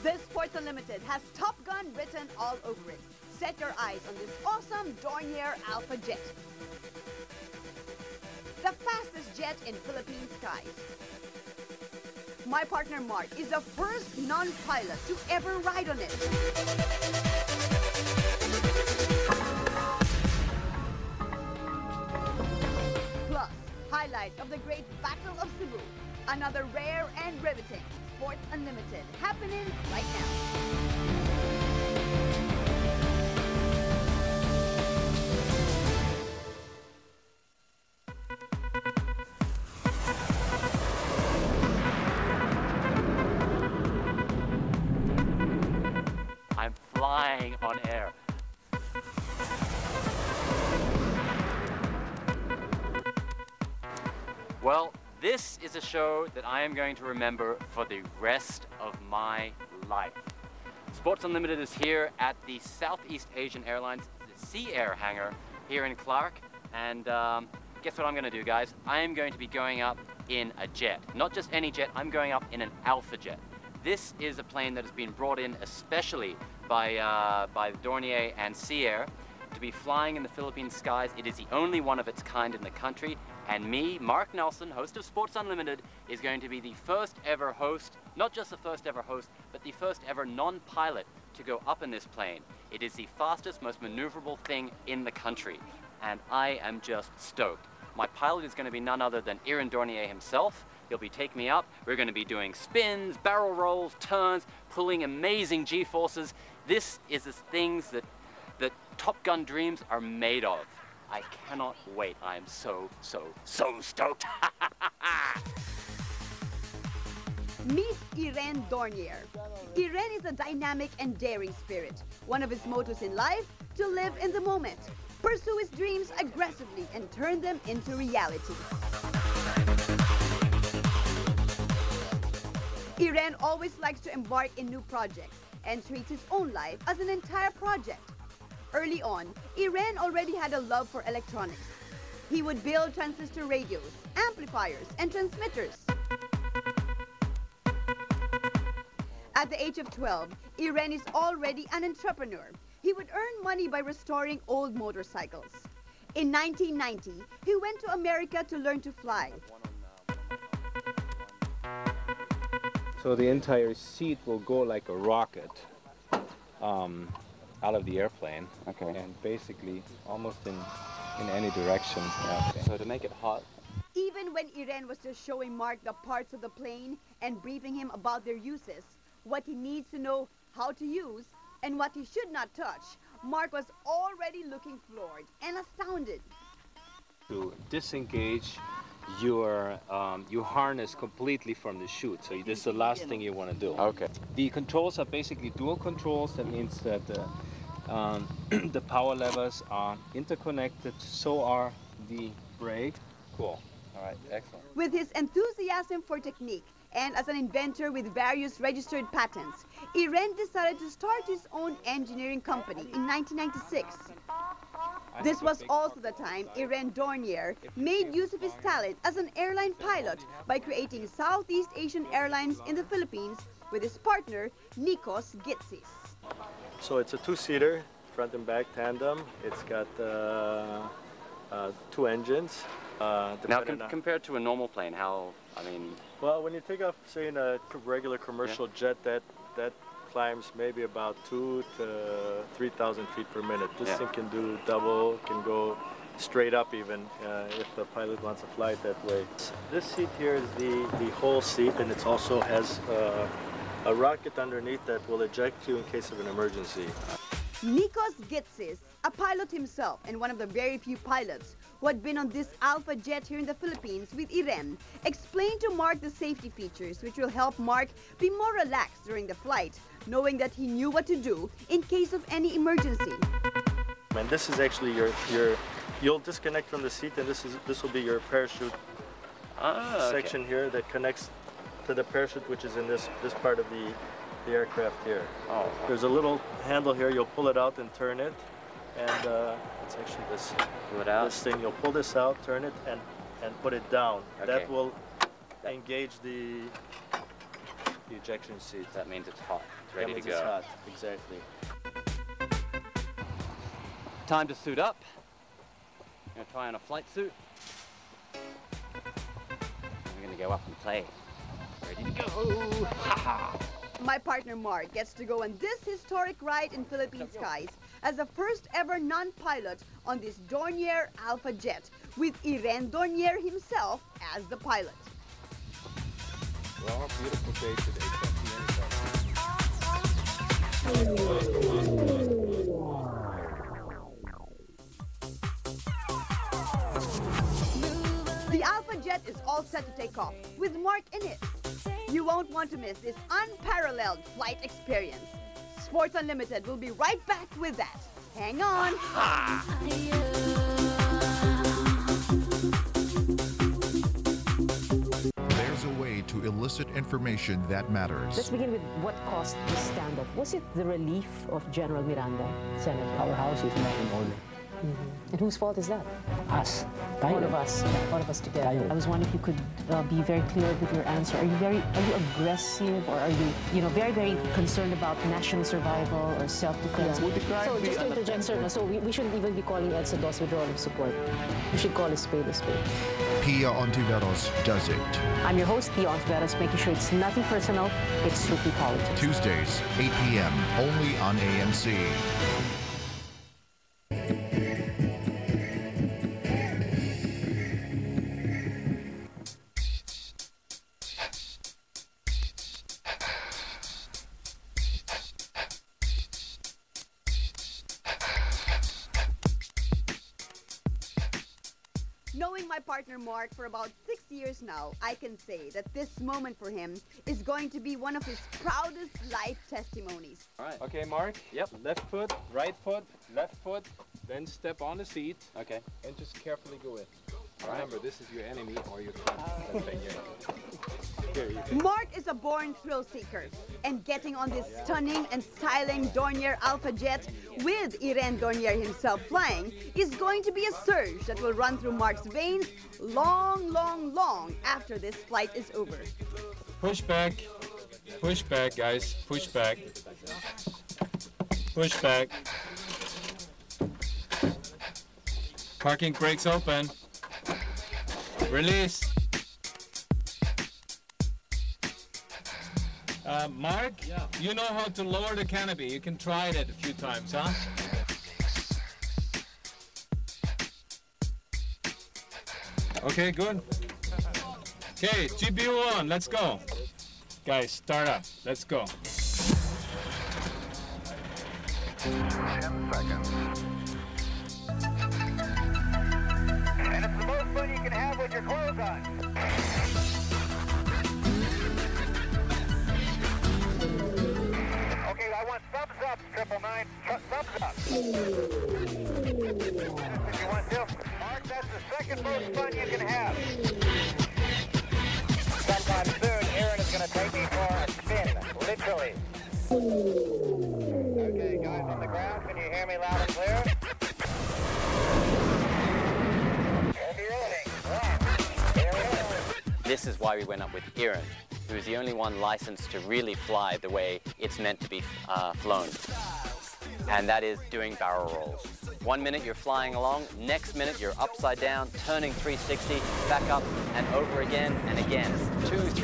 This Sports Unlimited has Top Gun written all over it. Set your eyes on this awesome Dornier Alpha jet. The fastest jet in Philippine skies. My partner Mark is the first non-pilot to ever ride on it. Plus, highlights of the Great Battle of Cebu. Another rare and riveting Sports Unlimited happening right now. I'm flying on air. Well, this is a show that I am going to remember for the rest of my life. Sports Unlimited is here at the Southeast Asian Airlines seair hangar here in Clark. And guess what I'm going to do, guys? I am going to be going up in a jet. Not just any jet, I'm going up in an Alpha jet. This is a plane that has been brought in especially by Dornier and Seair to be flying in the Philippine skies. It is the only one of its kind in the country. And me, Marc Nelson, host of Sports Unlimited, is going to be the first ever host, not just the first ever host, but the first ever non-pilot to go up in this plane. It is the fastest, most maneuverable thing in the country. And I am just stoked. My pilot is going to be none other than Iran Dornier himself. He'll be taking me up. We're going to be doing spins, barrel rolls, turns, pulling amazing G-forces. This is the things that Top Gun dreams are made of. I cannot wait. I am so stoked. Meet Iran Dornier. Iran is a dynamic and daring spirit. One of his mottos in life, to live in the moment. Pursue his dreams aggressively and turn them into reality. Iran always likes to embark in new projects and treats his own life as an entire project. Early on, Iran already had a love for electronics. He would build transistor radios, amplifiers, and transmitters. At the age of 12, Iran is already an entrepreneur. He would earn money by restoring old motorcycles. In 1990, he went to America to learn to fly. So the entire seat will go like a rocket out of the airplane. Okay. And basically almost in any direction. So to make it hot. Even when Iran was just showing Mark the parts of the plane and briefing him about their uses, what he needs to know how to use, and what he should not touch, Mark was already looking floored and astounded. To disengage your harness completely from the chute. So this is the last thing you want to do. Okay. The controls are basically dual controls. That means that the power levers are interconnected. So are the brake. Cool. All right. Excellent. With his enthusiasm for technique and as an inventor with various registered patents, Iran decided to start his own engineering company in 1996. This was also the time Iran Dornier made use of his talent as an airline pilot by creating Southeast Asian Airlines in the Philippines with his partner, Nikos Gitsis. So it's a two-seater, front and back tandem. It's got two engines. Now, compared to a normal plane, how, Well, when you take off, say, in a regular commercial jet, that climbs maybe about 2,000 to 3,000 feet per minute. This thing can do double, can go straight up even, if the pilot wants to fly it that way. This seat here is the whole seat, and it also has a rocket underneath that will eject you in case of an emergency. Nikos Gitsis, a pilot himself and one of the very few pilots who had been on this Alpha jet here in the Philippines with Iran, explained to Mark the safety features which will help Mark be more relaxed during the flight, knowing that he knew what to do in case of any emergency. And this is actually you'll disconnect from the seat, and this will be your parachute section here that connects to the parachute, which is in this part of the aircraft here. Oh. There's a little handle here. You'll pull it out and turn it, and it's actually this. Pull it out. This thing. You'll pull this out, turn it, and put it down. Okay. That will engage the the ejection seat. That means it's hot. It's ready That to means go. It's hot. Exactly. Time to suit up. I'm going to try on a flight suit. We're going to go up and play. Ready to go. Ha-ha. My partner Mark gets to go on this historic ride in Philippine skies as the first ever non-pilot on this Dornier Alpha jet, with Irene Dornier himself as the pilot. Well, beautiful day today. The Alpha jet is all set to take off, with Mark in it. You won't want to miss this unparalleled flight experience. Sports Unlimited will be right back with that. Hang on. There's a way to elicit information that matters. Let's begin with what caused this standoff. Was it the relief of General Miranda, Senator? Our house is not in order. And whose fault is that? Us. All of us. All of us together. Tired. I was wondering if you could be very clear with your answer. Are you aggressive, or are you, very concerned about national survival or self-defense? Yeah. So just to interject, sir, so we shouldn't even be calling EDSA DOS withdrawal of support. We should call a spade a spade. Pia Ontiveros does it. I'm your host, Pia Ontiveros, making sure it's nothing personal, it's strictly politics. Tuesdays, 8 p.m., only on AMC. Knowing my partner Mark for about 6 years now, I can say that this moment for him is going to be one of his proudest life testimonies. All right. Okay, Mark. Yep. Left foot, right foot, left foot, then step on the seat. Okay. And just carefully go in. All right. Remember, this is your enemy or your friend. Here, you can. Mark is a born thrill seeker, and getting on this stunning and styling Dornier Alpha jet with Irene Dornier himself flying is going to be a surge that will run through Mark's veins long, long, long after this flight is over. Push back, guys. Push back. Push back. Parking brakes open. Release. Mark, you know how to lower the canopy. You can try it a few times, huh? Okay, good. Okay, GPU on. Let's go. Guys, start up. Let's go. 10 seconds. And it's the most fun you can have with your clothes on. Okay, I want thumbs up, 999. Thumbs up. If you want to. Mark, that's the second most fun you can have. Sometime soon, Aaron is going to take me for a spin, literally. Okay, guys on the ground, can you hear me loud and clear? We'll be rolling. One. Here we go. This is why we went up with Irene, who is the only one licensed to really fly the way it's meant to be flown. And that is doing barrel rolls. 1 minute you're flying along, next minute you're upside down, turning 360, back up and over again and again. 2, 3